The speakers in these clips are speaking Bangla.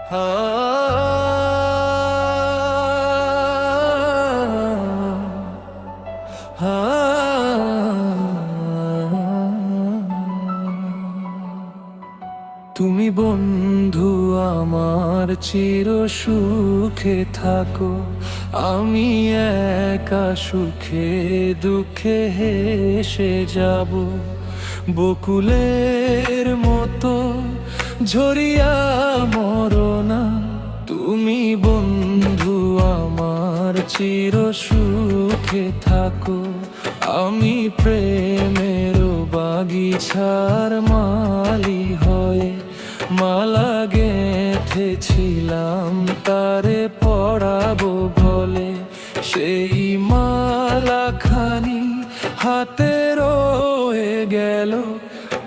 তুমি বন্ধু আমার চির সুখে থাকো, আমি একা সুখে দুঃখে হেসে যাব। বকুলের মতো ঝরিয়া মরনা, তুমি বন্ধু আমার চির সুখে থাকো। আমি প্রেমের বাগিচার মালি হয়ে মালা গেঁথেছিলাম তারে পড়াবো বলে। সেই মালা খানি হাতে রয়ে গেল,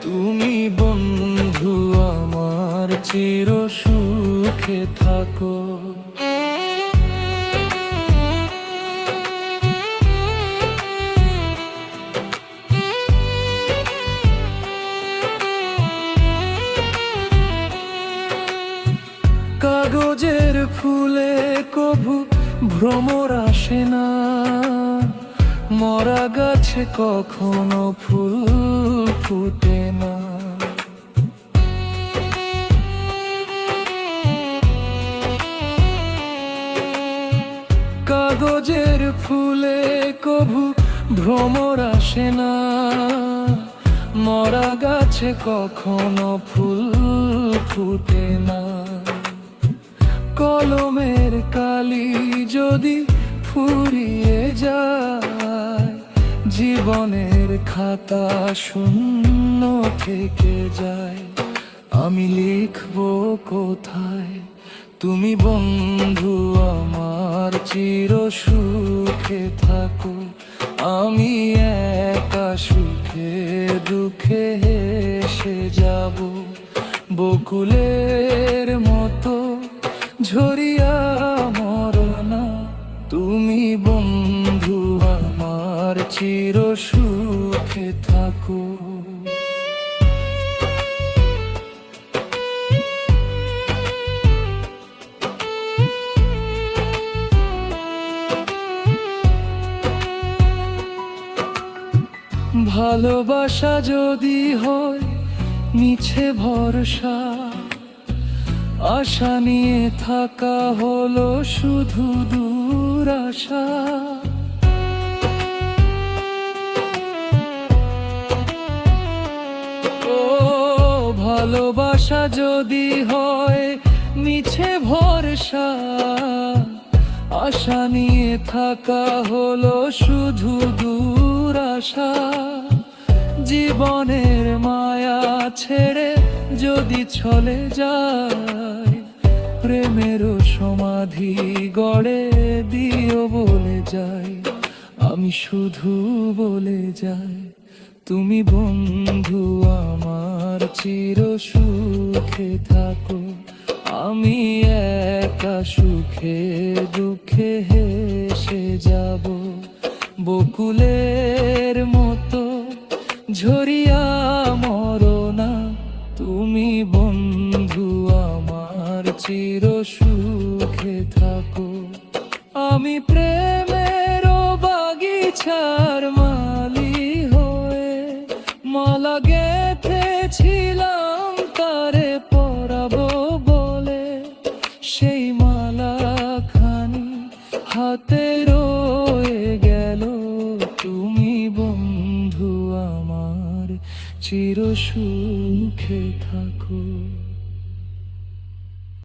তুমি বন্ধু আমার চির সুখে থাকো। কাগজের ফুলে কভু ভ্রমর আসে না, মরা গাছে কখনো ফুল ফুটে না। কাগজের ফুলে কভু ভ্রমর আসে না, মরা গাছে কখনো ফুল ফুটে না। কলমের কালি যদি ফুরিয়ে যায়, জীবনের খাতা শূন্য থেকে যায়। আমি লিখবো কোথায়, তুমি বন্ধু আমার চির সুখে থাকো। আমি একা সুখে দুঃখে হেসে যাব। বকুলের মতো ঝরিয়া মরনা, তুমি বন্ধু আমার চির সুখে থাকো। ভালোবাসা যদি হয় মিছে ভরসা, আশা নিয়ে থাকা হলো শুধু দুরাশা। ও ভালোবাসা যদি হয় মিছে ভরসা, আশা নিয়ে থাকা হলো শুধু দুরাশা। জীবনের মায়া ছেড়ে যদি চলে যায়, প্রেমেরও সমাধি গড়ে দিও বলে যাই। আমি শুধু বলে যাই, তুমি বন্ধু আমার চির সুখে থাকো। আমি একা সুখে দুঃখে হেসে যাব। বকুলের মতো ঝরিয়া মরনা, তুমি বন্ধু আমার চির সুখে থাকো। আমি প্রেমের বাগিচার মালি হয়ে মালা গেঁথেছিলাম তারে পরাবো বলে। সেই মালা খানি হাতে রয়ে গেল, তুমি বন্ধু আমার চির সুখে থাকো।